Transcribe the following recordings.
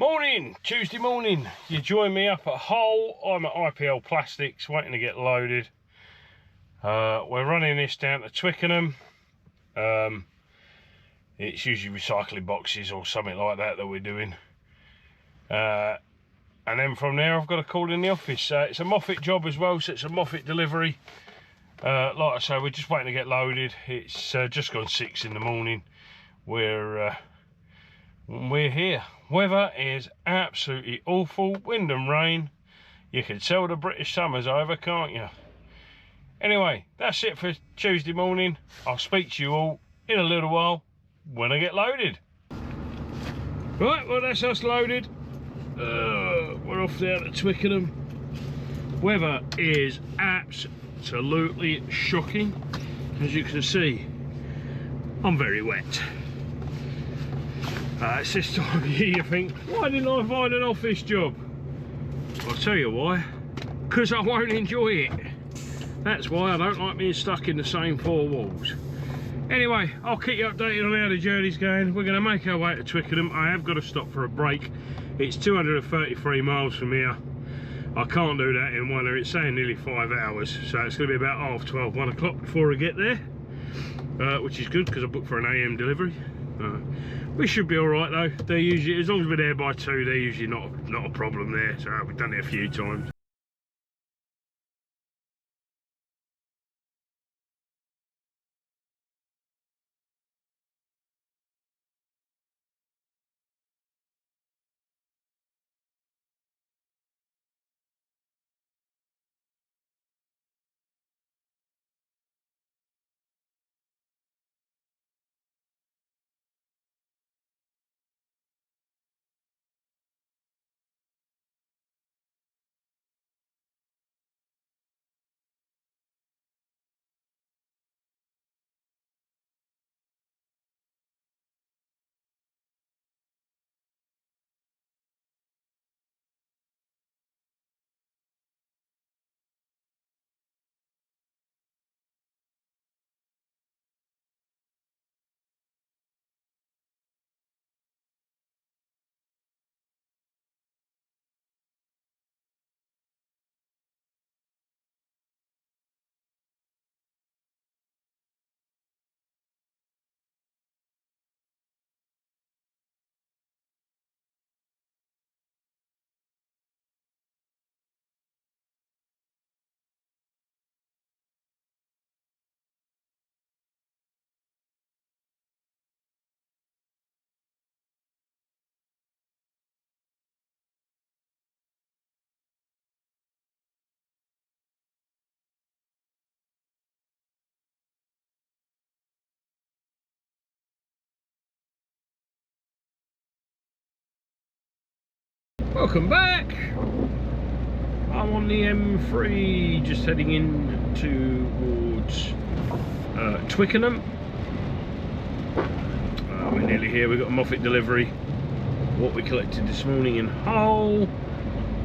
Morning, Tuesday morning. You join me up at Hull. I'm at IPL Plastics, waiting to get loaded. We're running this down to Twickenham. It's usually recycling boxes or something like that we're doing. And then from there, I've got to call in the office. It's a Moffat job as well, so it's a Moffat delivery. Like I say, we're just waiting to get loaded. It's just gone 6 in the morning. We're here. Weather is absolutely awful, wind and rain. You can tell the British summer's over, can't you? Anyway, that's it for Tuesday morning. I'll speak to you all in a little while when I get loaded. Right, well that's us loaded. We're off down to Twickenham. Weather is absolutely shocking. As you can see, I'm very wet. It's this time of year you think, why didn't I find an office job? I'll tell you why. Because I won't enjoy it. That's why I don't like being stuck in the same four walls. Anyway, I'll keep you updated on how the journey's going. We're going to make our way to Twickenham. I have got to stop for a break. It's 233 miles from here. I can't do that in one, it's saying nearly 5 hours. So it's going to be about 12:30, 1 o'clock before I get there. Which is good because I booked for an AM delivery. We should be all right though. They're usually, as long as we're there by 2, they're usually not a problem there. So we've done it a few times. Welcome back. I'm on the M3, just heading in towards Twickenham. We're nearly here. We've got a Moffat delivery. What we collected this morning in Hull.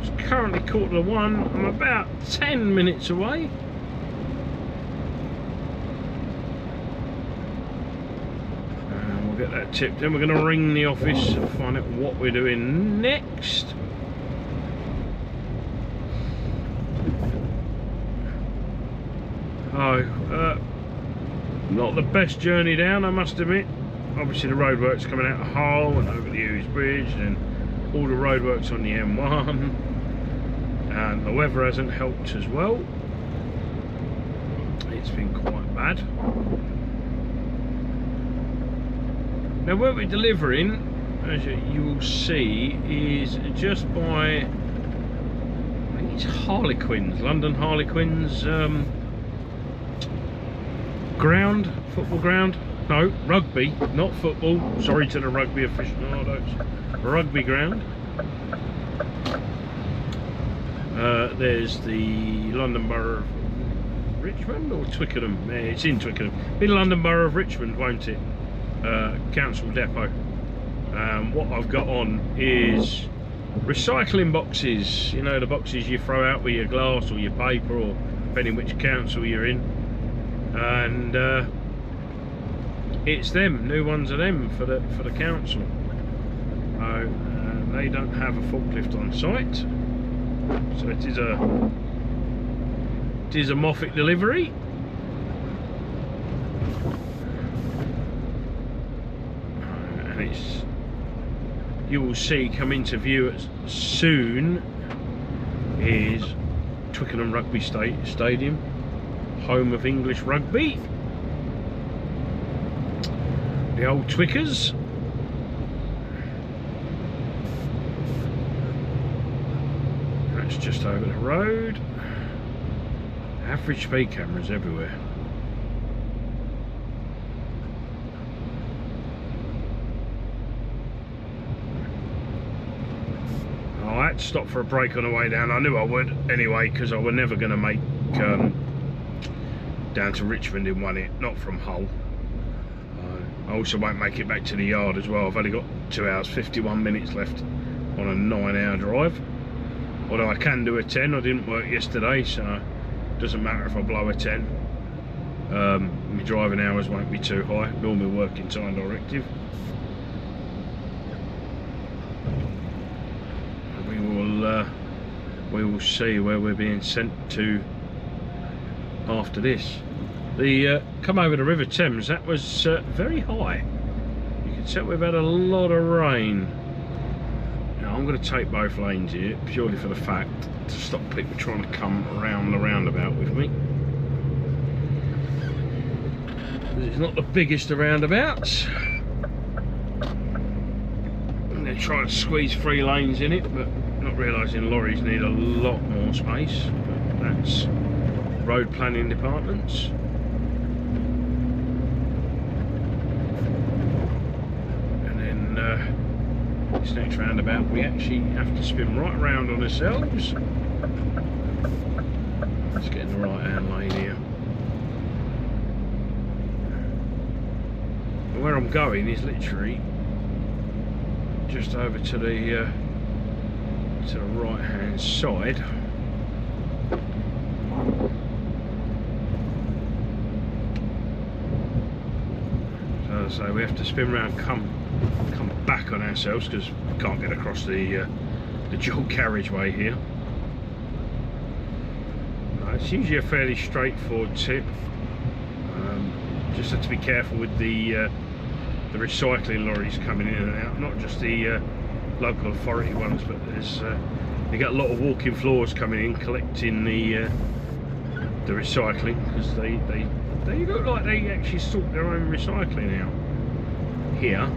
It's currently 1:45. I'm about 10 minutes away. We'll get that tipped. Then we're going to ring the office and find out what we're doing next. Not the best journey down, I must admit. Obviously the roadworks coming out of Hull and over the Hughes Bridge and all the roadworks on the M1, and the weather hasn't helped as well. It's been quite bad. Now where we're delivering, as you will see, is just by, I think it's Harlequins, London Harlequins ground, football ground. No, rugby, not football. Sorry to the rugby aficionados. Rugby ground. There's the London Borough of Richmond or Twickenham. It's in Twickenham. Be the London Borough of Richmond, won't it? Council depot. What I've got on is recycling boxes. You know, the boxes you throw out with your glass or your paper, or depending which council you're in. And it's them, new ones are them for the council. They they don't have a forklift on site, so it is a Moffat delivery. And it's, you will see come into view soon, is Twickenham Rugby Stadium, home of English rugby. The old Twickers. That's just over the road. Average speed cameras everywhere. I had to stop for a break on the way down. I knew I would anyway, because I was never going to make down to Richmond in one hit, not from Hull. I also won't make it back to the yard as well. I've only got 2 hours 51 minutes left on a 9-hour drive. Although I can do a 10, I didn't work yesterday, so it doesn't matter if I blow a 10. My driving hours won't be too high, nor my working time directive. We will see where we're being sent to after this. The come over the River Thames, that was very high. You can tell we've had a lot of rain. Now I'm going to take both lanes here purely for the fact to stop people trying to come around the roundabout with me. It's not the biggest of roundabouts. And they're trying to squeeze 3 lanes in it, but not realising lorries need a lot more space. But that's road planning departments. This next roundabout we actually have to spin right around on ourselves. Let's get in the right hand lane here. And where I'm going is literally just over to the right hand side. So we have to spin round, come back on ourselves because we can't get across the dual carriageway here. It's usually a fairly straightforward tip. Just have to be careful with the recycling lorries coming in and out, not just the local authority ones, but there's you get a lot of walking floors coming in collecting the recycling, because they look like they actually sort their own recycling out here.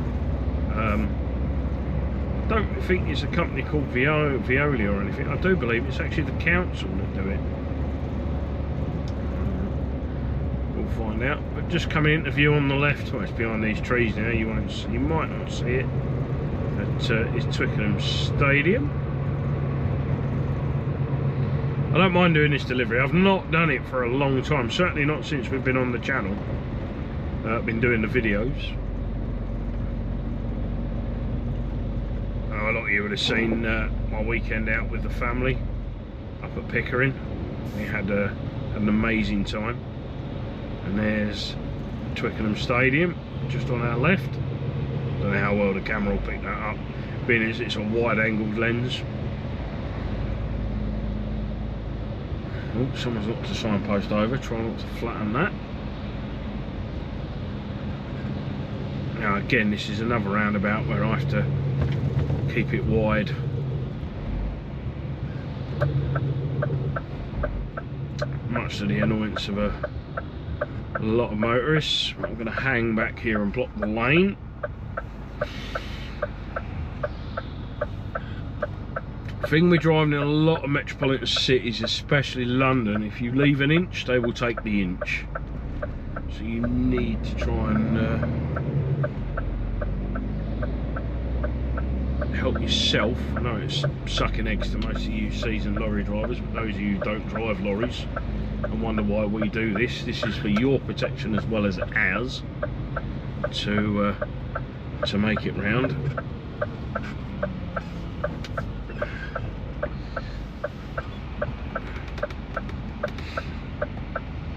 Don't think it's a company called Veolia or anything. I do believe it's actually the council that do it. We'll find out. But just coming into view on the left, well, it's behind these trees now. You might not see it. That is Twickenham Stadium. I don't mind doing this delivery. I've not done it for a long time. Certainly not since we've been on the channel. I've been doing the videos. A lot of you would have seen my weekend out with the family up at Pickering. We had an amazing time. And there's Twickenham Stadium just on our left. Don't know how well the camera will pick that up, being as it's a wide-angled lens. Oh, someone's knocked a signpost over. Try not to flatten that. Now again, this is another roundabout where I have to keep it wide. Much to the annoyance of a lot of motorists. I'm going to hang back here and block the lane. Thing we're driving in a lot of metropolitan cities, especially London, if you leave an inch, they will take the inch. So you need to try and help yourself. I know it's sucking eggs to most of you seasoned lorry drivers, but those of you who don't drive lorries and wonder why we do this, this is for your protection as well as ours, to make it round.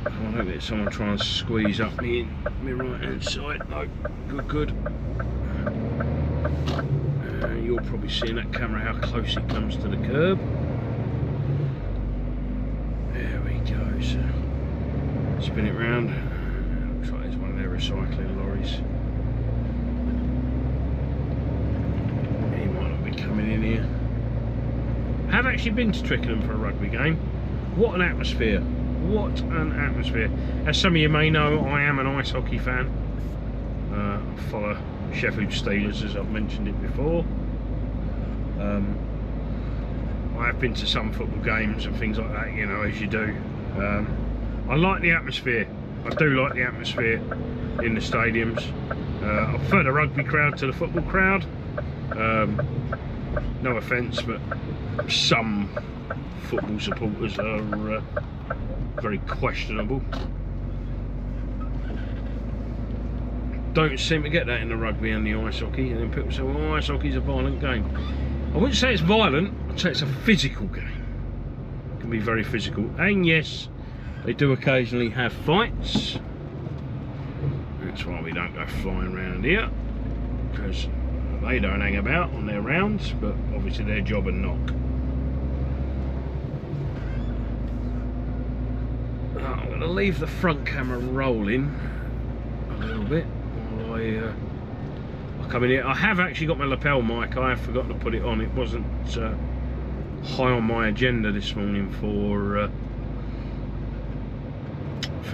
I don't let someone try and squeeze up me right hand side. No, good. You're probably see in that camera how close it comes to the curb. There we go, so spin it round. Looks like there's one of their recycling lorries. He might not be coming in here. I have actually been to Twickenham for a rugby game. What an atmosphere. What an atmosphere. As some of you may know, I am an ice hockey fan. I follow Sheffield Steelers, as I've mentioned it before. I have been to some football games and things like that, you know, as you do. I like the atmosphere. I do like the atmosphere in the stadiums. I prefer the rugby crowd to the football crowd. No offence, but some football supporters are very questionable. Don't seem to get that in the rugby and the ice hockey, and then people say, well, ice hockey's a violent game. I wouldn't say it's violent, I'd say it's a physical game. It can be very physical, and yes, they do occasionally have fights. That's why we don't go flying around here, because they don't hang about on their rounds, but obviously their job and knock. I'm going to leave the front camera rolling a little bit while I come in here. I have actually got my lapel mic. I have forgotten to put it on. It wasn't high on my agenda this morning for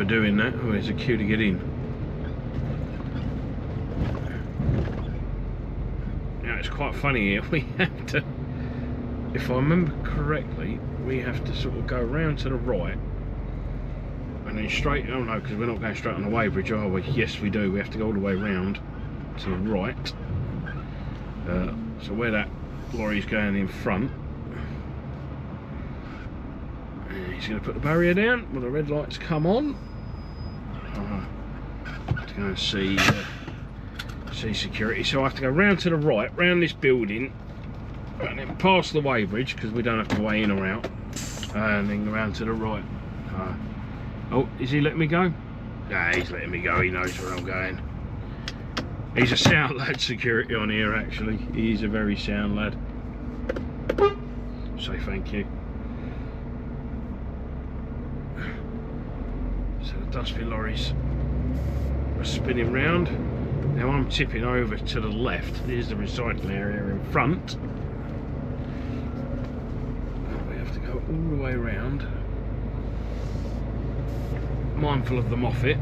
doing that. Oh, there's a queue to get in. Now it's quite funny here. We have to, if I remember correctly, we have to sort of go round to the right and then straight. Oh no, because we're not going straight on the weighbridge, are we? Yes, we do. We have to go all the way round to the right. So where that lorry's going in front, he's going to put the barrier down when the red lights come on. To go and see security. So I have to go round to the right, round this building, and then past the weighbridge because we don't have to weigh in or out, and then go round to the right. Oh, is he letting me go? Nah, he's letting me go. He knows where I'm going. He's a sound lad, security on here actually. He's a very sound lad. Say thank you. So the dustbin lorries are spinning round. Now I'm tipping over to the left. There's the recycling area in front. We have to go all the way round. Mindful of the moffat.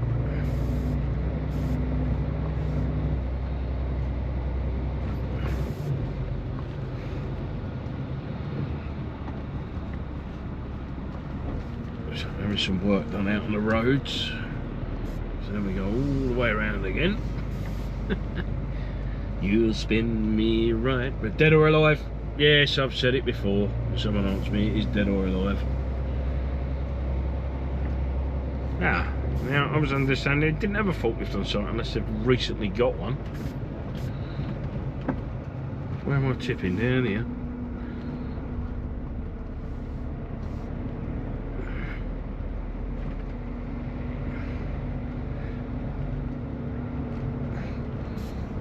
So there is some work done out on the roads. So then we go all the way around again. You'll spin me right. But dead or alive? Yes, I've said it before. Someone asked me, it is dead or alive. Ah, now I was understanding it didn't have a forklift on site unless they've recently got one. Where am I tipping? Down here.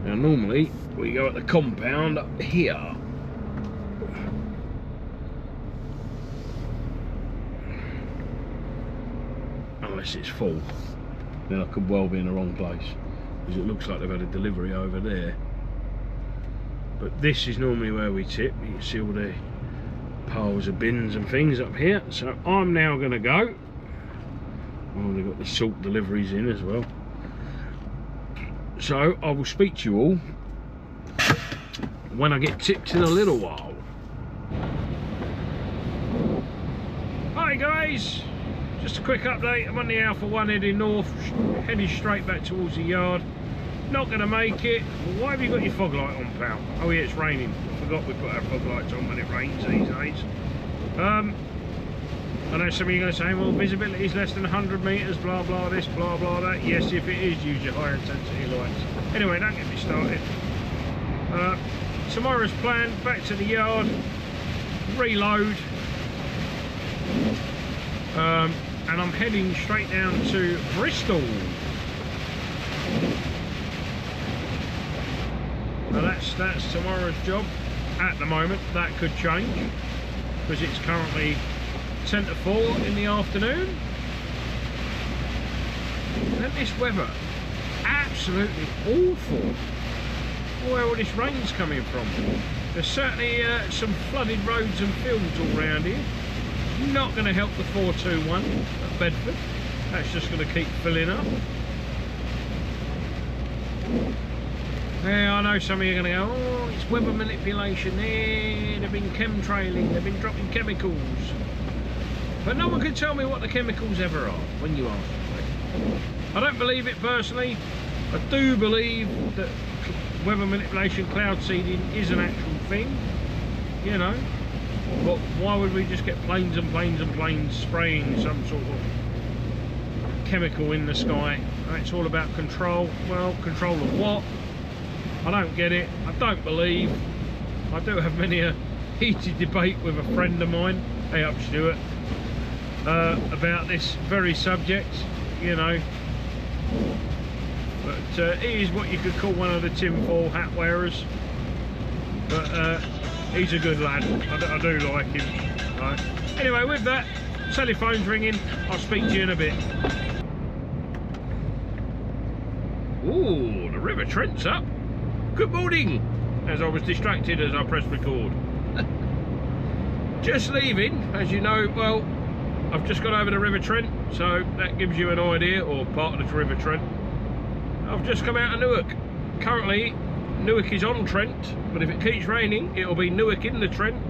Now normally we go at the compound up here. Unless it's full, then I could well be in the wrong place, because it looks like they've had a delivery over there. But this is normally where we tip. You can see all the piles of bins and things up here. So I'm now going to go. Oh, they've got the salt deliveries in as well. So I will speak to you all when I get tipped in a little while. Hi guys! Just a quick update. I'm on the Alpha 1 heading north, heading straight back towards the yard. Not going to make it. Why have you got your fog light on, pal? Oh yeah, it's raining. I forgot we put our fog lights on when it rains these days. I know some of you are going to say, well, visibility is less than 100 metres, blah blah this, blah blah that. Yes, if it is, use your higher intensity lights. Anyway, don't get me started. Tomorrow's plan, back to the yard, reload. And I'm heading straight down to Bristol. Now that's tomorrow's job. at the moment. That could change because it's currently 10 to 4 in the afternoon. And this weather, absolutely awful. Where all this rain's coming from. There's certainly some flooded roads and fields all around here. Not going to help the 421 at Bedford. That's just going to keep filling up. Yeah, I know some of you are going to go, oh, it's weather manipulation. Yeah, they've been chemtrailing, they've been dropping chemicals. But no one can tell me what the chemicals ever are when you ask me. I don't believe it personally. I do believe that weather manipulation, cloud seeding is an actual thing, you know. But why would we just get planes and planes and planes spraying some sort of chemical in the sky? It's all about control. Well, control of what? I don't get it. I don't believe. I do have many a heated debate with a friend of mine, hey up Stuart, about this very subject, you know. But he is what you could call one of the tinfoil hat wearers. But he's a good lad. I do like him. Right. Anyway, with that, telephone's ringing. I'll speak to you in a bit. Ooh, the River Trent's up. Good morning. As I was distracted as I pressed record. Just leaving, as you know. Well, I've just got over the River Trent, so that gives you an idea, or part of the River Trent. I've just come out of Newark. Currently, Newark is on Trent, but if it keeps raining, it'll be Newark in the Trent.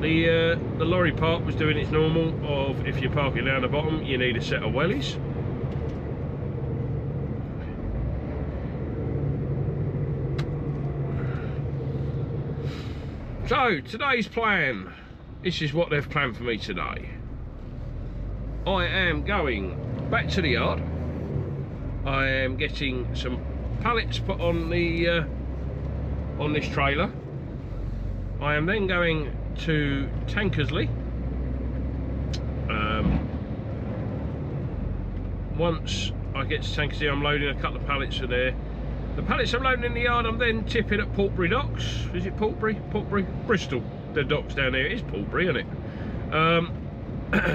The lorry park was doing its normal of, if you're parking down the bottom, you need a set of wellies. So, today's plan. This is what they've planned for me today. I am going back to the yard. I am getting some pallets put on the on this trailer. I am then going to Tankersley. Once I get to Tankersley, I'm loading a couple of pallets for there. The pallets I'm loading in the yard, I'm then tipping at Portbury docks. Is it Portbury? Portbury? Bristol. The docks down there. It is Portbury, isn't it?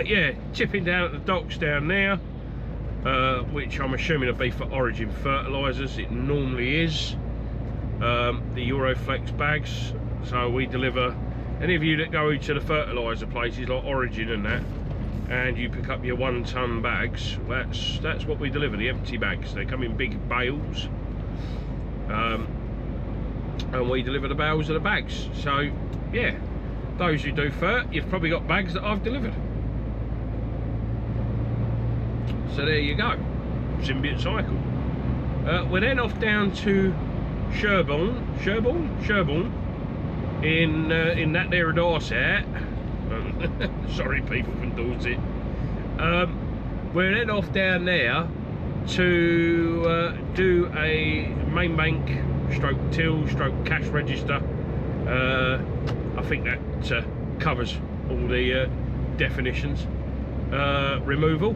Yeah, tipping down at the docks down there, which I'm assuming will be for Origin fertilisers. It normally is. The Euroflex bags. So we deliver, any of you that go to the fertiliser places like Origin and that, and you pick up your 1 tonne bags, that's what we deliver, the empty bags. They come in big bales. And we deliver the bales of the bags. So yeah, those who do fert, you've probably got bags that I've delivered. So there you go, symbiote cycle. We're then off down to Sherborne in that there Dorset. Sorry people from Dorset. We're then off down there to do a main bank stroke till stroke cash register. I think that covers all the definitions. Removal.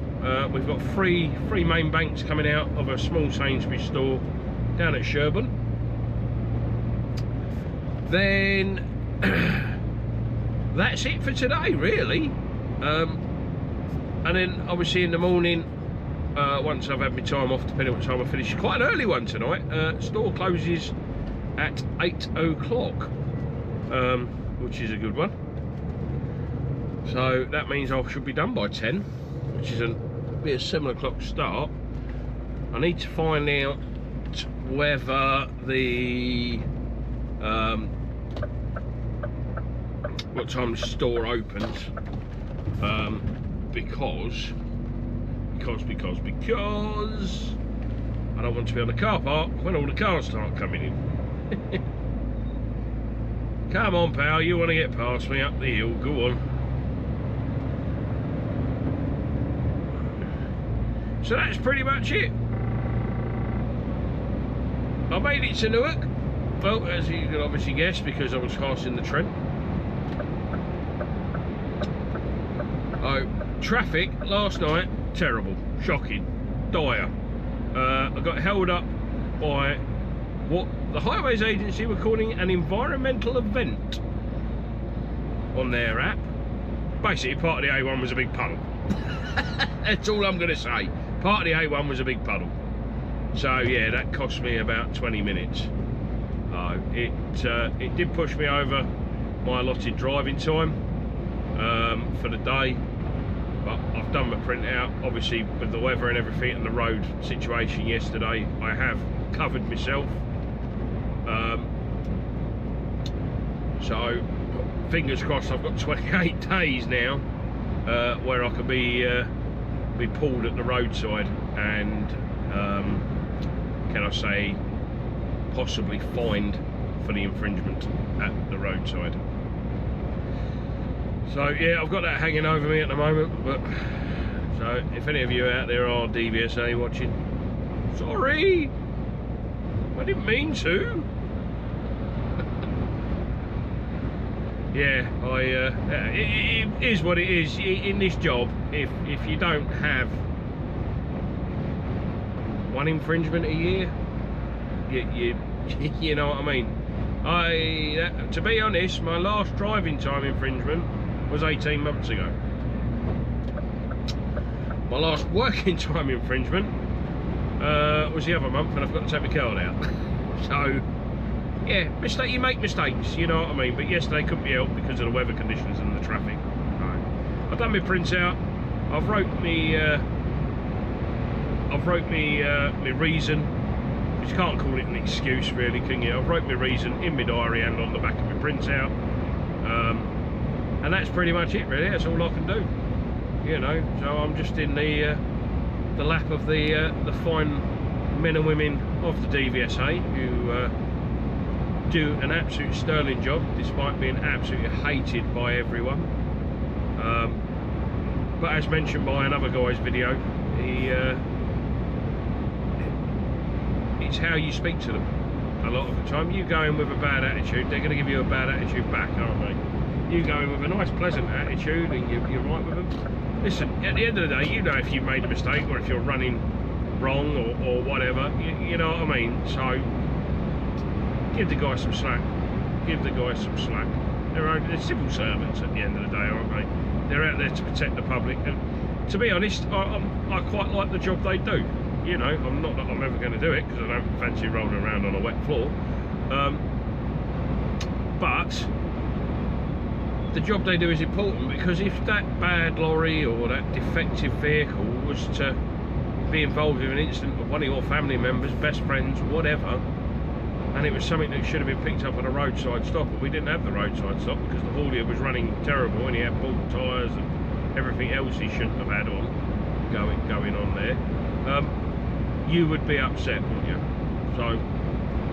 We've got three main banks coming out of a small Sainsbury's store down at Sherborne. Then that's it for today, really. And then obviously in the morning, once I've had my time off, depending on what time I finish, quite an early one tonight. Store closes at 8 o'clock, which is a good one. So that means I should be done by 10, which is a 7 o'clock start. I need to find out whether the what time the store opens, because I don't want to be on the car park when all the cars start coming in. Come on pal, you want to get past me up the hill, go on. So that's pretty much it. I made it to Newark. Well, as you can obviously guess, because I was passing the Trent. Oh, traffic last night, terrible, shocking, dire. I got held up by what the Highways Agency were calling an environmental event on their app. Basically, part of the A1 was a big puddle. That's all I'm going to say. Part of the A1 was a big puddle. So yeah, that cost me about 20 minutes. It did push me over my allotted driving time for the day, but I've done my printout. Obviously, with the weather and everything and the road situation yesterday, I have covered myself. So fingers crossed, I've got 28 days now where I can be pulled at the roadside and can I say possibly fined for the infringement at the roadside. So yeah, I've got that hanging over me at the moment. But so if any of you out there are DVSA watching, sorry, I didn't mean to. Yeah, it is what it is. In this job, if you don't have one infringement a year, you know what I mean. To be honest, my last driving time infringement was 18 months ago. My last working time infringement was the other month, and I've got to take my card out. So yeah, you make mistakes, you know what I mean. But yesterday couldn't be helped because of the weather conditions and the traffic. Right. I've done my printout. I've wrote me reason. You can't call it an excuse, really, can you? I've wrote my reason in my diary and on the back of my printout, and that's pretty much it, really. That's all I can do, you know. So I'm just in the lap of the fine men and women of the DVSA who do an absolute sterling job, despite being absolutely hated by everyone. But as mentioned by another guy's video, it's how you speak to them. A lot of the time, you go in with a bad attitude, they're going to give you a bad attitude back, aren't they? You go in with a nice, pleasant attitude, and you're right with them. Listen, at the end of the day, you know if you've made a mistake or if you're running wrong or whatever. You know what I mean? So give the guy some slack. Give the guy some slack. They're civil servants at the end of the day, aren't they? They're out there to protect the public, and to be honest, I quite like the job they do. You know, I'm not that I'm ever going to do it because I don't fancy rolling around on a wet floor. But the job they do is important, because if that bad lorry or that defective vehicle was to be involved in an incident with one of your family members, best friends, whatever, and it was something that should have been picked up at a roadside stop, and we didn't have the roadside stop because the haulier was running terrible and he had bald tyres and everything else he shouldn't have had on going on there, you would be upset, wouldn't you? So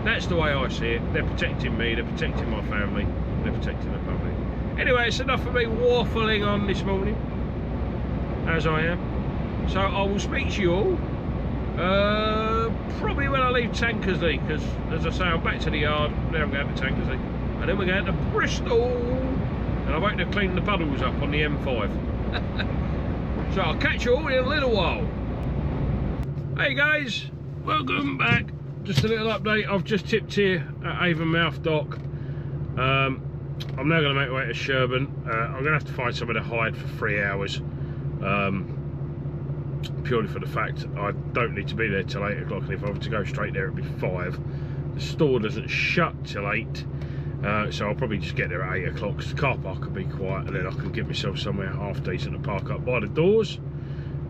that's the way I see it. They're protecting me, they're protecting my family, they're protecting the public. Anyway, it's enough of me waffling on this morning, as I am. So I will speak to you all probably when I leave Tankersley, because as I say, I'm back to the yard. Now I'm going to Tankersley, and then we're going to Bristol, and I won't have cleaned the puddles up on the M5. So I'll catch you all in a little while. Hey guys, welcome back. Just a little update. I've just tipped here at Avonmouth dock. I'm now going to make my way to Sherborne. I'm going to have to find somewhere to hide for 3 hours, purely for the fact I don't need to be there till 8 o'clock, and if I were to go straight there it'd be 5. The store doesn't shut till 8, so I'll probably just get there at 8 o'clock because the car park will be quiet, and then I can give myself somewhere half decent to park up by the doors,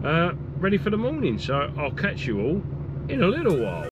ready for the morning. So I'll catch you all in a little while.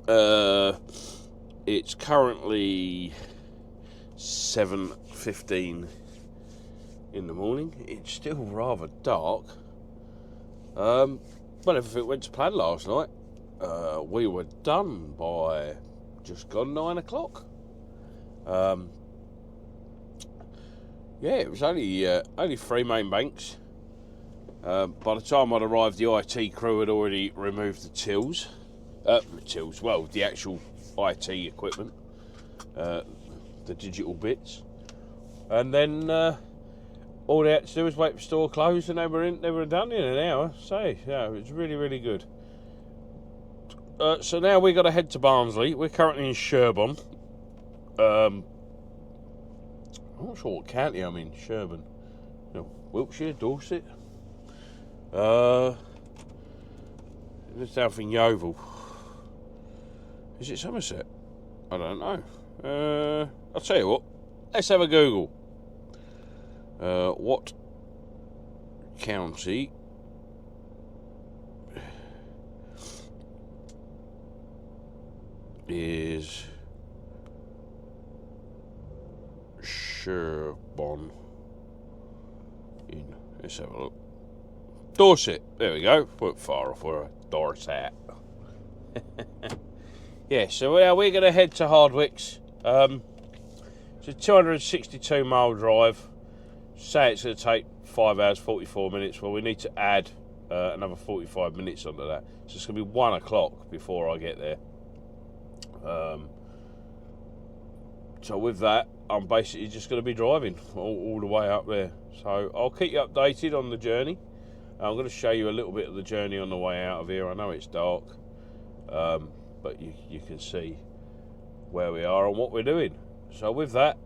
It's currently 7:15 in the morning. It's still rather dark, but everything went to plan last night. We were done by just gone 9 o'clock. Yeah, it was only 3 main banks. By the time I'd arrived, the IT crew had already removed the tills. Well, the actual IT equipment, the digital bits, and then all they had to do was wait for store closed, and they were done in an hour. So yeah, it was really, really good. So now we got to head to Barnsley. We're currently in Sherborne. I'm not sure what county I'm in. Sherborne, Wiltshire, Dorset. It's down from Yeovil. Is it Somerset? I don't know. I'll tell you what. Let's have a Google. What county is Sherborne in? Let's have a look. Dorset. There we go. We're far off. We're Dorset. Yeah, so we're going to head to Hardwicks. It's a 262 mile drive. Say it's going to take 5 hours 44 minutes. Well, we need to add another 45 minutes onto that. So it's going to be 1 o'clock before I get there. So with that, I'm basically just going to be driving all the way up there. So I'll keep you updated on the journey. I'm going to show you a little bit of the journey on the way out of here. I know it's dark, but you can see where we are and what we're doing. So with that,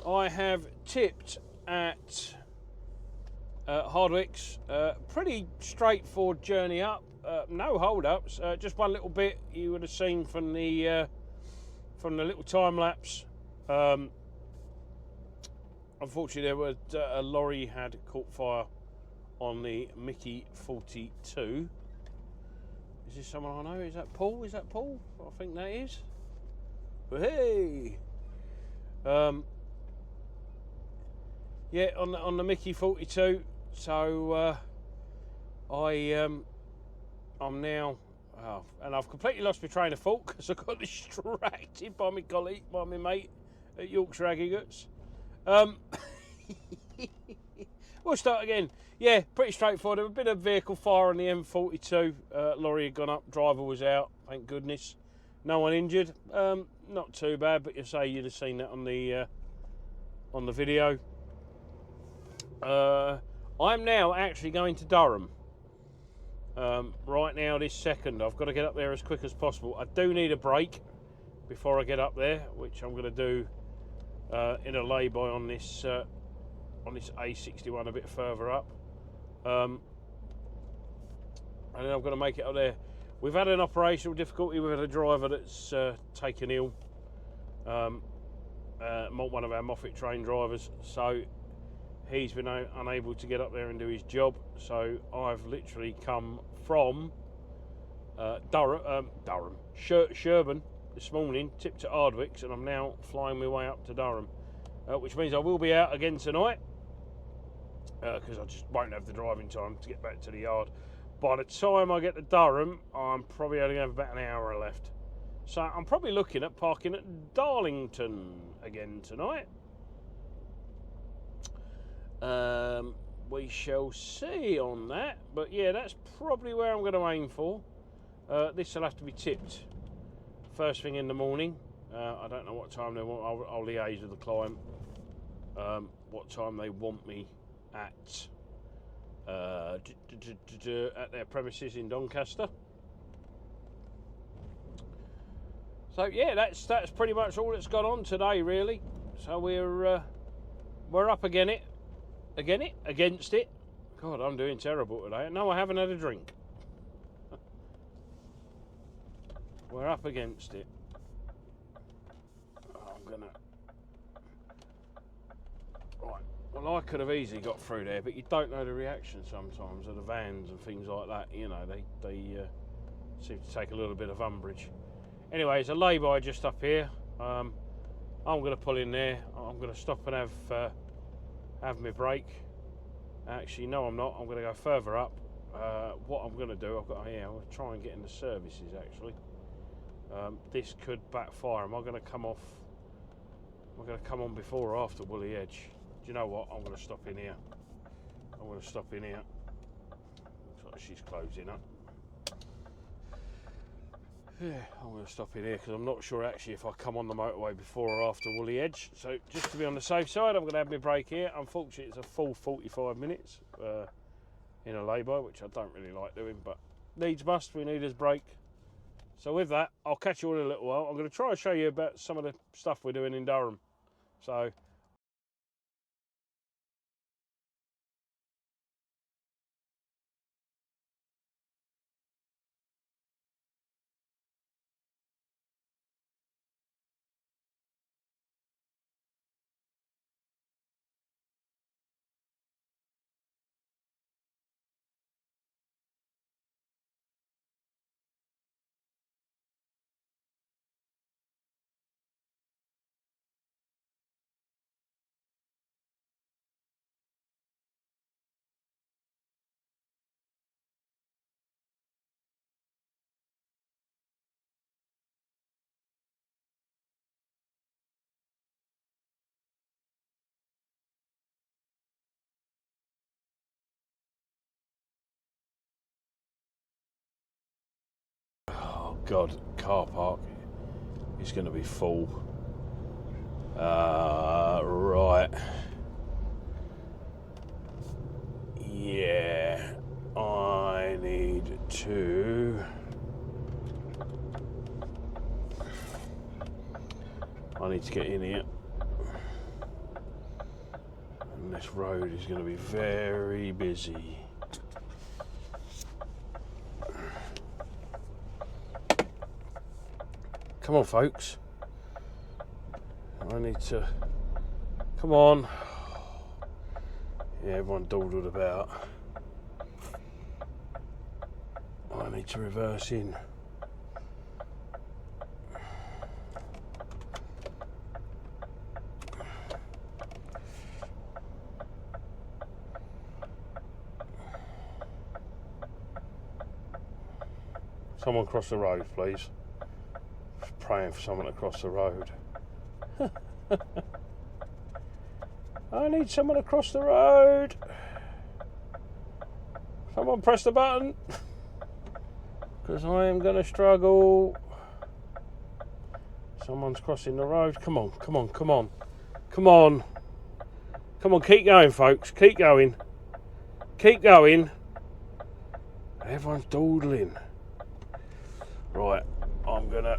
I have tipped at Hardwicks. Pretty straightforward journey up. No hold-ups. Just one little bit you would have seen from the little time lapse. Unfortunately, there was a lorry had caught fire on the Mickey 42. Is this someone I know? Is that Paul? Is that Paul? I think that is. But hey. Yeah, on the Mickey 42. So I'm now, and I've completely lost my train of thought because I got distracted by my colleague, by my mate at Yorkshire Aggregates. We'll start again. Yeah, pretty straightforward. A bit of vehicle fire on the M42. Lorry had gone up. Driver was out. Thank goodness. No one injured. Not too bad, but you say you'd have seen that on the video. I'm now actually going to Durham. Right now, this second, I've got to get up there as quick as possible. I do need a break before I get up there, which I'm going to do in a lay-by on this A61 a bit further up. And then I'm going to make it up there. We've had an operational difficulty. We've had a driver that's taken ill. one of our Moffat train drivers, so he's been unable to get up there and do his job. So I've literally come from Sherborne this morning, tipped at Ardwick's, and I'm now flying my way up to Durham, which means I will be out again tonight because I just won't have the driving time to get back to the yard. By the time I get to Durham, I'm probably only going to have about an hour left. So I'm probably looking at parking at Darlington again tonight. We shall see on that. But yeah, that's probably where I'm going to aim for. This will have to be tipped first thing in the morning. I don't know what time they want. I'll liaise with the client what time they want me at their premises in Doncaster. So yeah, that's pretty much all that's gone on today, really. So we're up against it. God, I'm doing terrible today. No, I haven't had a drink. We're up against it. Right. Well, I could have easily got through there, but you don't know the reaction sometimes of the vans and things like that. You know, they seem to take a little bit of umbrage. Anyway, there's a lay-by just up here. I'm going to pull in there. I'm going to stop and have my break. Actually, no, I'm not. I'm going to go further up. What I'm going to do, I'll try and get in the services, actually. This could backfire. Am I going to come off? Am I going to come on before or after Woolly Edge? Do you know what? I'm going to stop in here. Looks like she's closing up. Yeah, I'm going to stop in here because I'm not sure actually if I come on the motorway before or after Woolly Edge. So just to be on the safe side, I'm going to have my break here. Unfortunately, it's a full 45 minutes in a lay-by, which I don't really like doing, but needs must. We need his break. So with that, I'll catch you all in a little while. I'm going to try and show you about some of the stuff we're doing in Durham. So God, car park is going to be full. Right. Yeah, I need to. Get in here. And this road is going to be very busy. Come on, folks. I need to. Come on. Yeah, everyone dawdled about. I need to reverse in. Someone cross the road, please. Just praying for someone to cross the road. I need someone to cross the road. Someone press the button. Because I am going to struggle. Someone's crossing the road. Come on, come on, come on. Come on. Come on, keep going, folks. Keep going. Keep going. Everyone's dawdling. Right, I'm going to...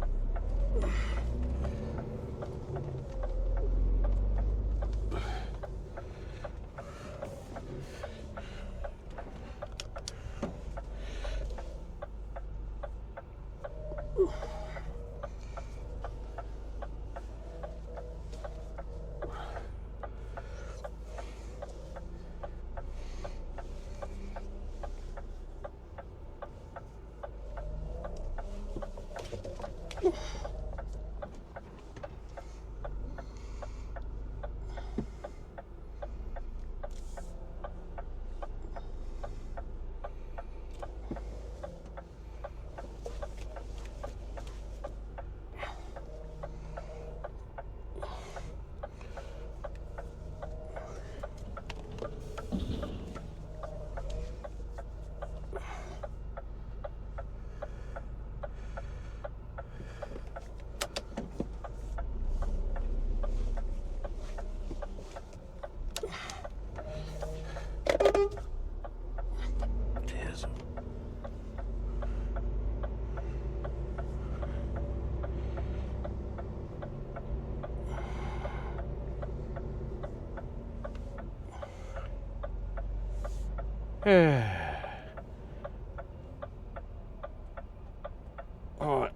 Alright,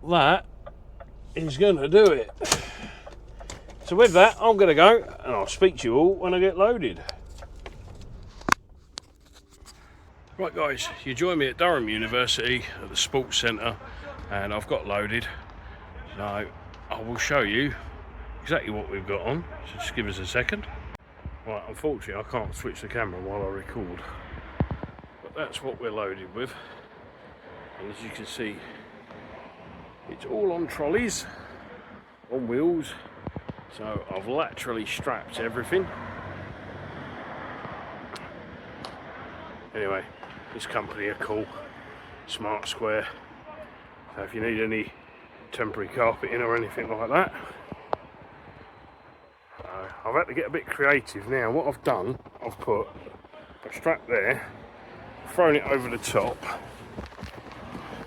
that is going to do it. So with that, I'm going to go and I'll speak to you all when I get loaded. Right guys, you join me at Durham University at the Sports Centre, and I've got loaded. Now I will show you exactly what we've got on, so just give us a second. Right, unfortunately I can't switch the camera while I record, but that's what we're loaded with. And as you can see, it's all on trolleys, on wheels, so I've laterally strapped everything. Anyway, this company are cool, Smart Square, so if you need any temporary carpeting or anything like that. I've had to get a bit creative now. What I've done, I've put a strap there, thrown it over the top,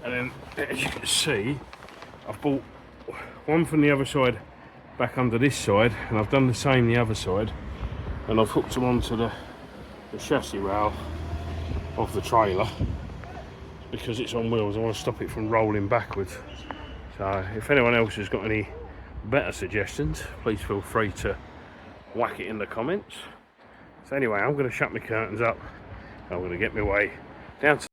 and then as you can see, I've brought one from the other side back under this side, and I've done the same the other side, and I've hooked them onto the chassis rail of the trailer because it's on wheels. I want to stop it from rolling backwards. So if anyone else has got any better suggestions, please feel free to whack it in the comments. So anyway, I'm going to shut my curtains up. I'm going to get my way down to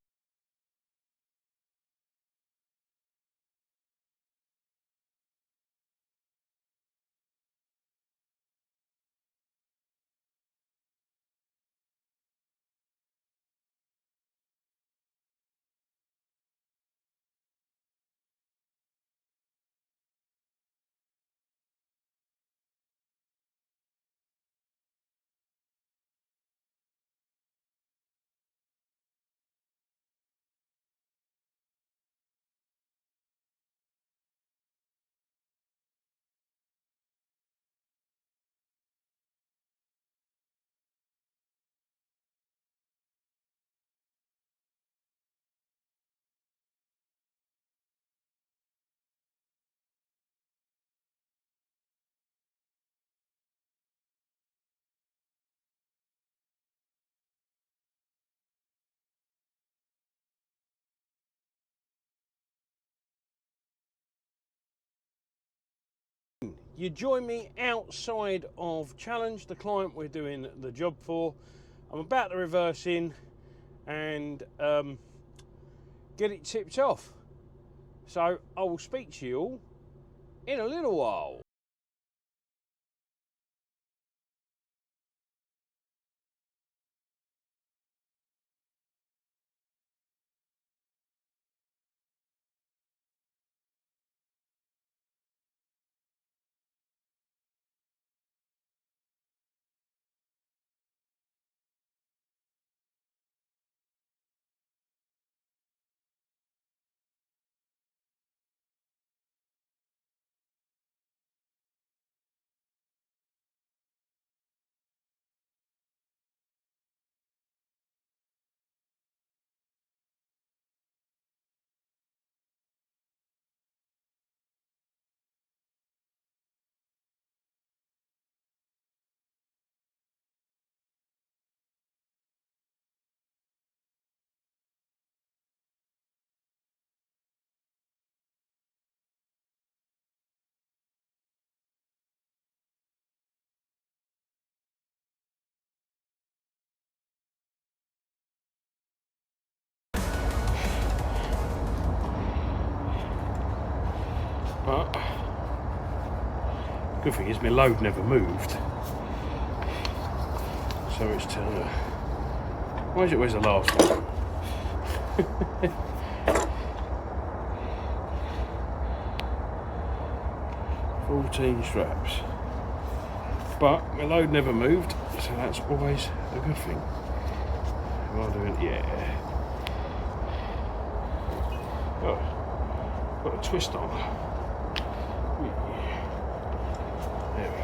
you join me outside of Challenge, the client we're doing the job for. I'm about to reverse in and get it tipped off. So I will speak to you all in a little while. But good thing is my load never moved, so it's to. Why is it always the last one? 14 straps, but my load never moved, so that's always a good thing. Am I doing? Yeah. Oh, got a twist on. There we go.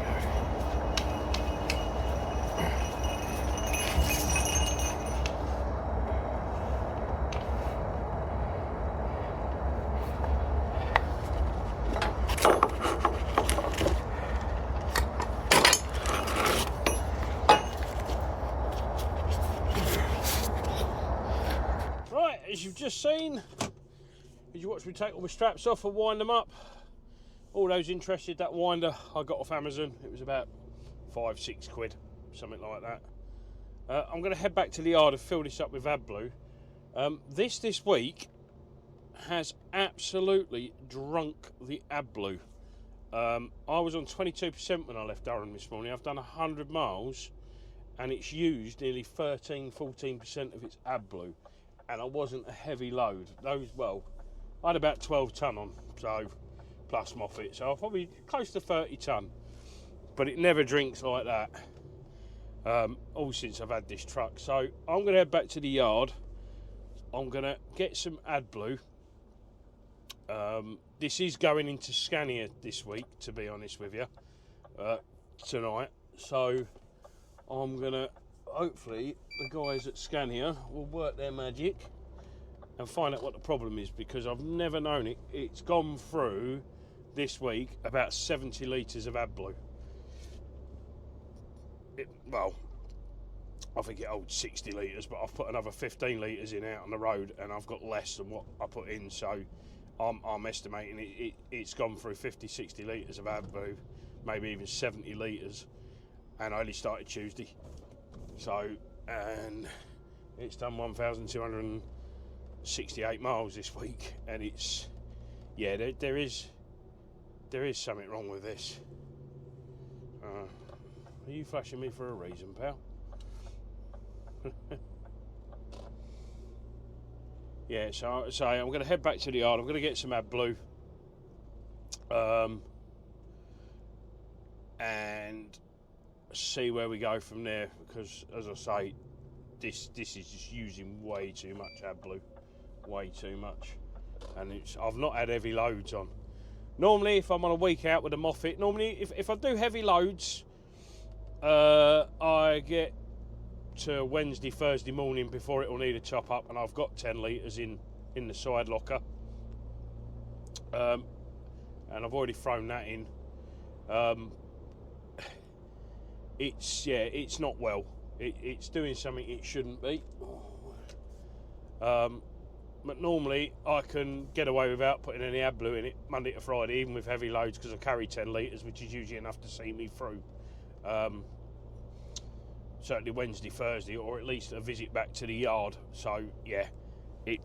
Right, as you've just seen, as you watch me take all my straps off and wind them up, all those interested, that winder I got off Amazon, it was about £5-6, something like that. I'm going to head back to the yard and fill this up with AdBlue. This week has absolutely drunk the AdBlue. I was on 22% when I left Durham this morning. I've done 100 miles and it's used nearly 13-14% of its AdBlue, and I wasn't a heavy load. Well, I had about 12 tonne on, so plus Moffat, so I'm probably close to 30 tonne, but it never drinks like that all since I've had this truck. So I'm going to head back to the yard. I'm going to get some AdBlue. This is going into Scania this week, to be honest with you, tonight, so I'm going to, hopefully the guys at Scania will work their magic and find out what the problem is, because I've never known it. It's gone through this week about 70 litres of AdBlue. Well, I think it holds 60 litres, but I've put another 15 litres in out on the road and I've got less than what I put in, so I'm estimating it's gone through 50-60 litres of AdBlue, maybe even 70 litres, and I only started Tuesday. So, and it's done 1,268 miles this week, and it's, yeah, there is something wrong with this. Are you flashing me for a reason, pal? Yeah, so I'm going to head back to the yard. I'm going to get some AdBlue, and see where we go from there. Because, as I say, this is just using way too much AdBlue, way too much, and I've not had heavy loads on. Normally, if I'm on a week out with a Moffat, normally if I do heavy loads, I get to Wednesday, Thursday morning before it will need a top up, and I've got 10 litres in the side locker, and I've already thrown that in. It's not well. It's doing something it shouldn't be. But normally I can get away without putting any AdBlue in it Monday to Friday, even with heavy loads, because I carry 10 litres, which is usually enough to see me through. Certainly Wednesday, Thursday, or at least a visit back to the yard. So yeah, I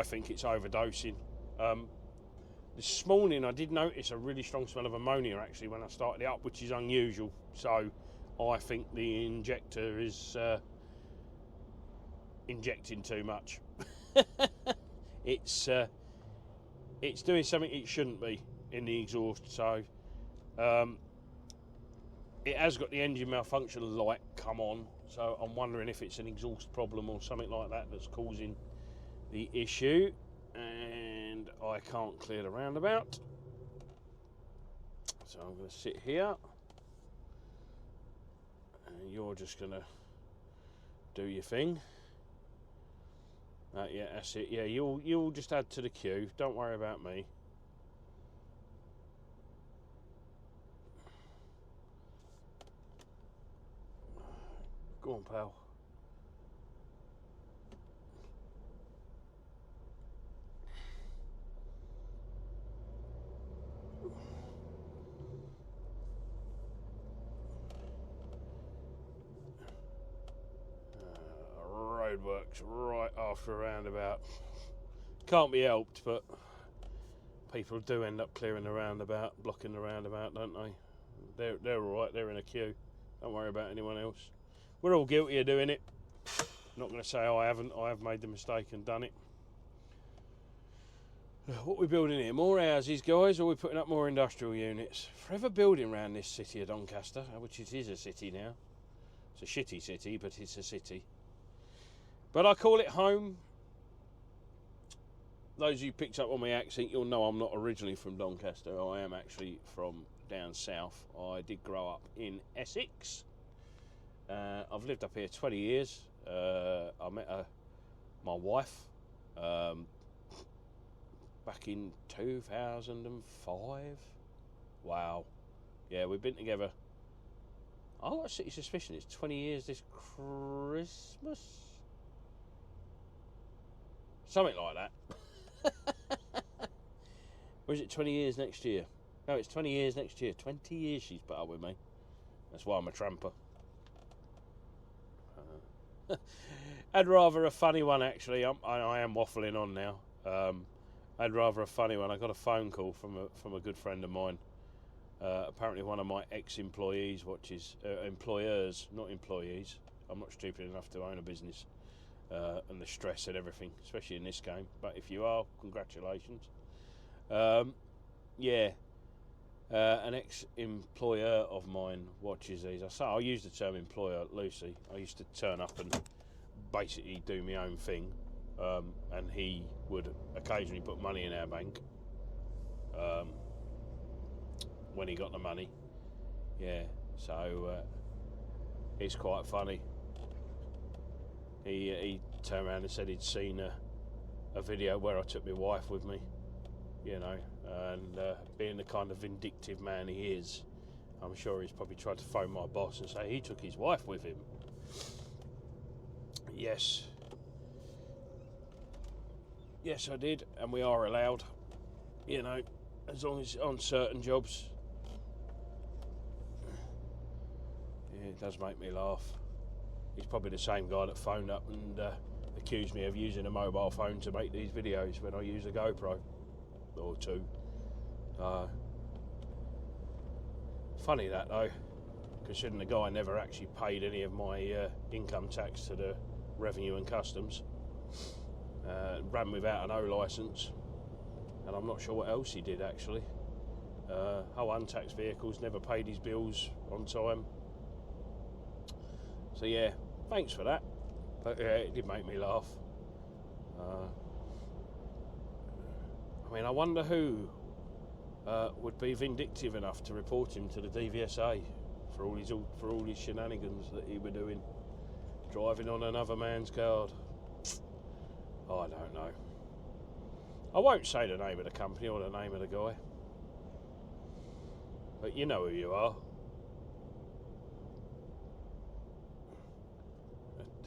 think it's overdosing. This morning I did notice a really strong smell of ammonia actually when I started it up, which is unusual. So I think the injector is injecting too much. It's doing something it shouldn't be in the exhaust. So it has got the engine malfunction light come on, so I'm wondering if it's an exhaust problem or something like that that's causing the issue. And I can't clear the roundabout, so I'm going to sit here and you're just going to do your thing. Yeah, that's it. Yeah, you'll just add to the queue, don't worry about me. Go on, pal. Roadworks right after a roundabout. Can't be helped, but people do end up clearing the roundabout, blocking the roundabout, don't they? They're all right. They're in a queue. Don't worry about anyone else. We're all guilty of doing it. Not going to say I haven't. I have made the mistake and done it. What are we building here? More houses, guys, or are we putting up more industrial units? Forever building around this city of Doncaster, which it is a city now. It's a shitty city, but it's a city. But I call it home. Those of you who picked up on my accent, you'll know I'm not originally from Doncaster. I am actually from down south. I did grow up in Essex. I've lived up here 20 years. I met my wife back in 2005. Wow. Yeah, we've been together. I've got a city suspicion it's 20 years this Christmas. Something like that. Or is it 20 years next year? No, it's 20 years next year. 20 years she's put up with me. That's why I'm a tramper. I'd rather a funny one, actually. I am waffling on now. I'd rather a funny one. I got a phone call from a good friend of mine. Apparently one of my ex-employees, employers, not employees. I'm not stupid enough to own a business. And the stress and everything, especially in this game. But if you are, congratulations. An ex-employer of mine watches these. I use the term employer loosely. I used to turn up and basically do my own thing, and he would occasionally put money in our bank when he got the money. Yeah, so it's quite funny. He turned around and said he'd seen a video where I took my wife with me, you know, and being the kind of vindictive man he is, I'm sure he's probably tried to phone my boss and say he took his wife with him. Yes, I did, and we are allowed, you know, as long as on certain jobs. Yeah, it does make me laugh. He's probably the same guy that phoned up and accused me of using a mobile phone to make these videos when I use a GoPro or two. Funny that though, considering the guy never actually paid any of my income tax to the Revenue and Customs. Ran without an O licence, and I'm not sure what else he did actually. Untaxed vehicles, never paid his bills on time. So yeah, thanks for that. But yeah, it did make me laugh. I wonder who would be vindictive enough to report him to the DVSA for all his shenanigans that he were doing, driving on another man's card. I don't know. I won't say the name of the company or the name of the guy, but you know who you are.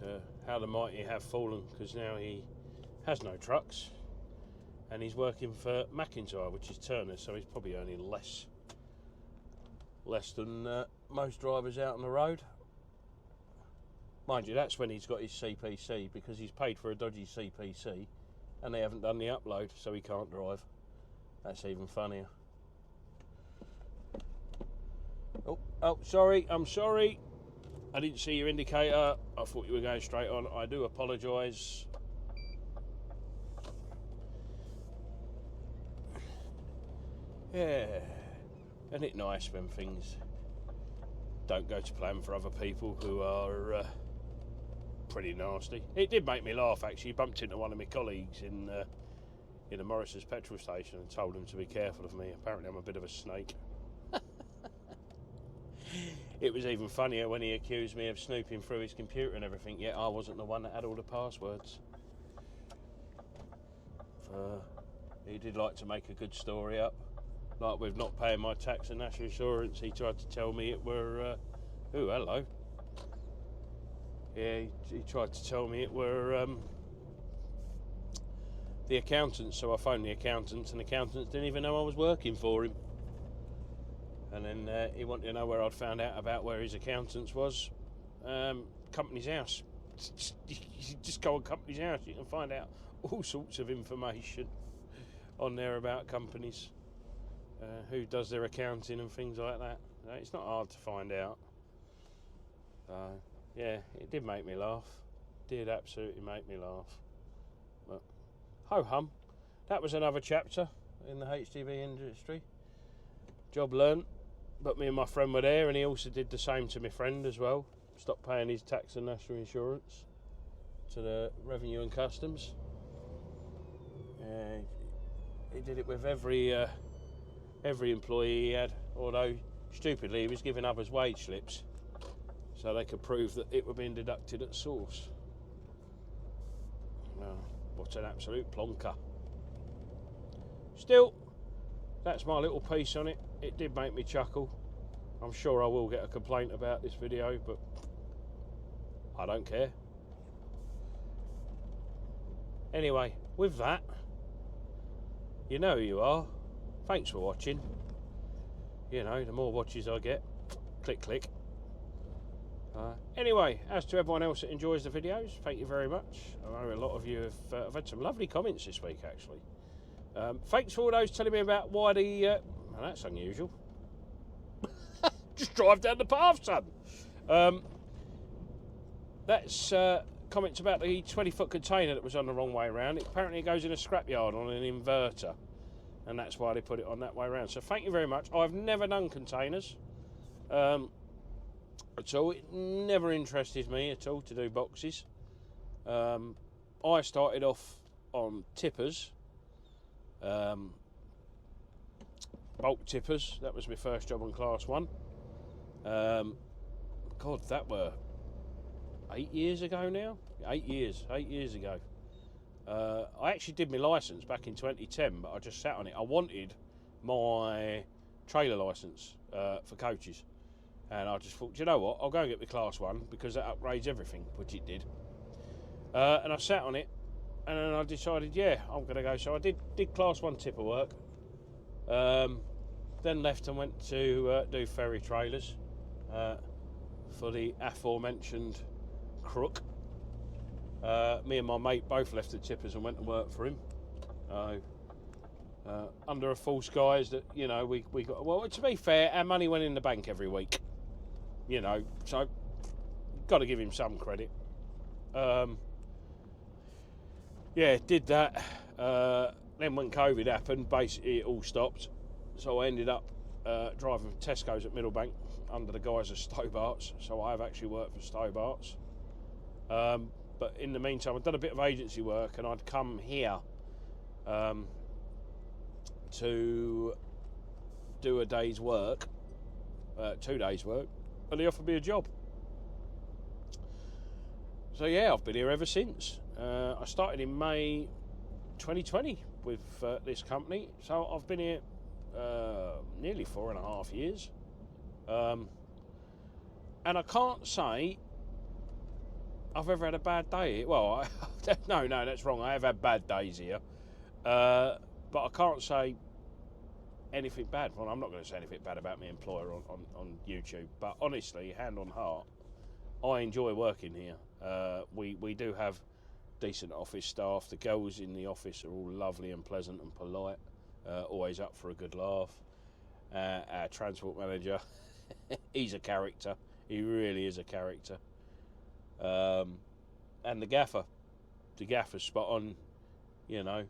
But how the mighty have fallen, because now he has no trucks and he's working for McIntyre, which is Turner, so he's probably earning less than most drivers out on the road. Mind you, that's when he's got his CPC, because he's paid for a dodgy CPC and they haven't done the upload, so he can't drive. That's even funnier. Oh, sorry, I'm sorry. I didn't see your indicator. I thought you were going straight on. I do apologise. Yeah, isn't it nice when things don't go to plan for other people who are pretty nasty? It did make me laugh actually. Bumped into one of my colleagues in a Morris's petrol station and told him to be careful of me. Apparently I'm a bit of a snake. It was even funnier when he accused me of snooping through his computer and everything, yet I wasn't the one that had all the passwords. He did like to make a good story up. Like with not paying my tax and national insurance, he tried to tell me it were... oh, hello. Yeah, he tried to tell me it were the accountants, so I phoned the accountants, and the accountants didn't even know I was working for him. And then he wanted to know where I'd found out about where his accountants was. Company's House. You just go on Company's House, you can find out all sorts of information. on there about companies, who does their accounting and things like that. It's not hard to find out. Yeah, it did make me laugh. Did absolutely make me laugh. But ho hum, that was another chapter in the HGV industry. Job learnt, but me and my friend were there, and he also did the same to my friend as well. Stopped paying his tax and national insurance to the Revenue and Customs. He did it with every employee he had, although stupidly he was giving others wage slips so they could prove that it were being deducted at source. What an absolute plonker. Still, that's my little piece on it. It did make me chuckle. I'm sure I will get a complaint about this video, but I don't care. Anyway, with that, you know who you are. Thanks for watching. You know, the more watches I get, click, click. Anyway, as to everyone else that enjoys the videos, thank you very much. I know a lot of you have had some lovely comments this week, actually. Thanks for all those telling me about why the... well, that's unusual. Just drive down the path, son. That's comments about the 20-foot container that was on the wrong way around. Apparently it goes in a scrapyard on an inverter, and that's why they put it on that way around. So thank you very much. I've never done containers at all. It never interested me at all to do boxes. I started off on tippers, bulk tippers. That was my first job on Class 1. God, that were 8 years ago now. 8 years ago. I actually did my licence back in 2010, but I just sat on it. I wanted my trailer licence for coaches, and I just thought, do you know what, I'll go and get my Class 1 because that upgrades everything, which it did. And I sat on it, and then I decided, yeah, I'm going to go. So I did Class 1 tipper work, then left and went to do ferry trailers for the aforementioned crook. Me and my mate both left the tippers and went to work for him. Under a false guise that, you know, we got... Well, to be fair, our money went in the bank every week. You know, so got to give him some credit. Yeah, did that. Then when COVID happened, basically it all stopped. So I ended up driving Tesco's at Middlebank under the guise of Stobart's. So I have actually worked for Stobart's. But in the meantime, I'd done a bit of agency work, and I'd come here to do a day's work, 2 days' work, and they offered me a job. So yeah, I've been here ever since. I started in May 2020 with this company, so I've been here nearly 4.5 years. And I can't say I've ever had a bad day here. Well, no, that's wrong. I have had bad days here. But I can't say anything bad. Well, I'm not going to say anything bad about my employer on YouTube. But honestly, hand on heart, I enjoy working here. We do have decent office staff. The girls in the office are all lovely and pleasant and polite. Always up for a good laugh. Our transport manager, he's a character. He really is a character. And the gaffer's spot on, you know,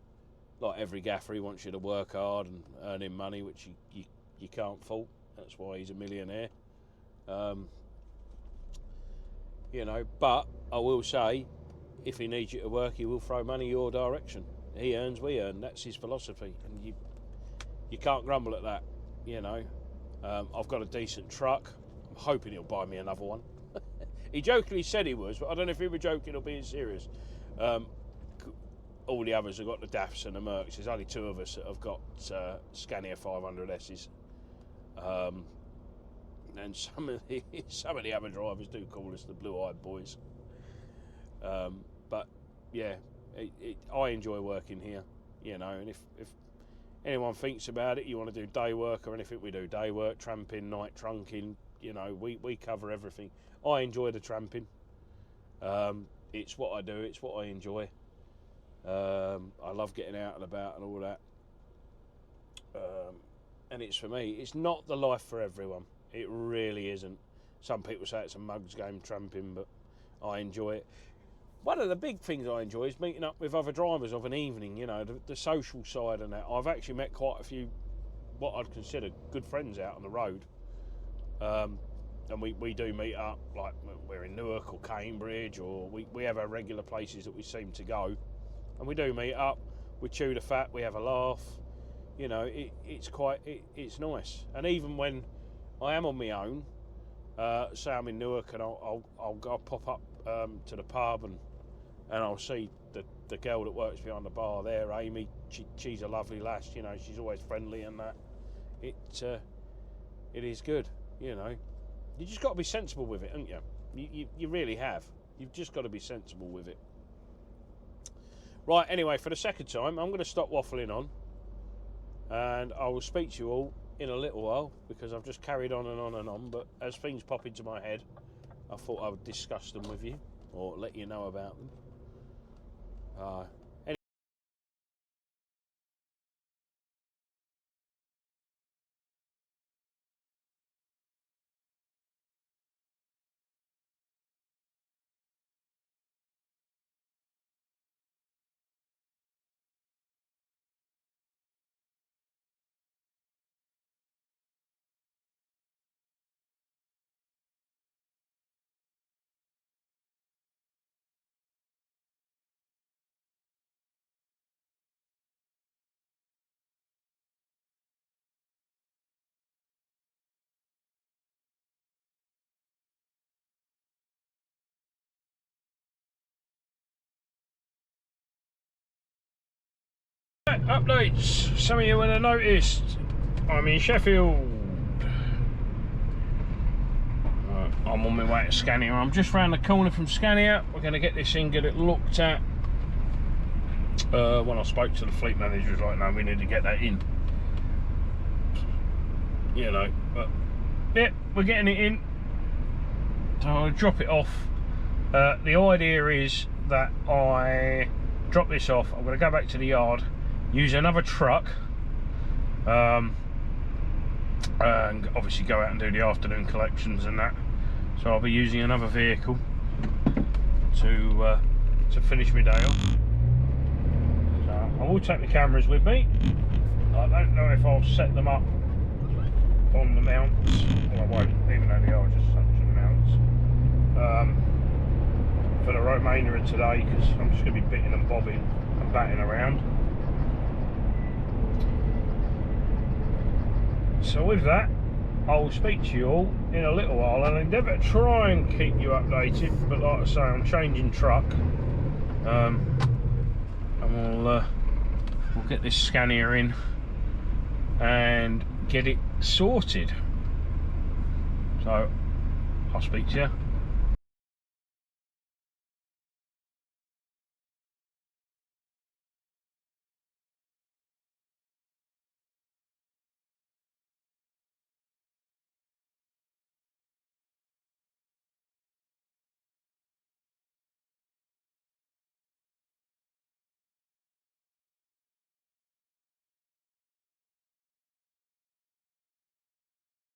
like every gaffer, he wants you to work hard and earn him money, which you can't fault. That's why he's a millionaire. You know, but I will say, if he needs you to work, he will throw money your direction. He earns, we earn. That's his philosophy, and you can't grumble at that. You know, I've got a decent truck. I'm hoping he'll buy me another one. He jokingly said he was, but I don't know if he was joking or being serious. All the others have got the DAFs and the Mercs. There's only 2 of us that have got Scania 500Ss. And some of the other drivers do call us the blue-eyed boys. But yeah, I enjoy working here. You know, and if anyone thinks about it, you want to do day work or anything, we do day work, tramping, night trunking. You know, we cover everything. I enjoy the tramping. It's what I do. It's what I enjoy. I love getting out and about and all that. and it's for me. It's not the life for everyone. It really isn't. Some people say it's a mugs game, tramping, but I enjoy it. One of the big things I enjoy is meeting up with other drivers of an evening, you know, the social side and that. I've actually met quite a few, what I'd consider good friends out on the road. And we do meet up, like we're in Newark or Cambridge, or we have our regular places that we seem to go. And we do meet up, we chew the fat, we have a laugh. You know, it's nice. And even when I am on my own, say I'm in Newark and I'll go pop up to the pub and I'll see the girl that works behind the bar there, Amy. She's a lovely lass, you know. She's always friendly and that. It is good, you know. You just got to be sensible with it, haven't you? You really have. You've just got to be sensible with it. Right. Anyway, for the second time, I'm going to stop waffling on, and I will speak to you all in a little while because I've just carried on and on and on. But as things pop into my head, I thought I would discuss them with you or let you know about them. Updates. Some of you would have noticed I'm in Sheffield. I'm on my way to Scania. I'm just round the corner from Scania. We're going to get this in, get it looked at. When I spoke to the fleet manager, he was like, no, we need to get that in. You know, but yeah, we're getting it in. So I'll drop it off. The idea is that I drop this off. I'm going to go back to the yard, use another truck, and obviously go out and do the afternoon collections and that. So I'll be using another vehicle to finish my day off. So I will take the cameras with me. I don't know if I'll set them up on the mounts. Well, I won't, even though they are just suction mounts. For the remainder of today, because I'm just going to be bitting and bobbing and batting around. So with that, I will speak to you all in a little while and endeavour to try and keep you updated. But like I say, I'm changing truck, and we'll get this Scania in and get it sorted. So I'll speak to you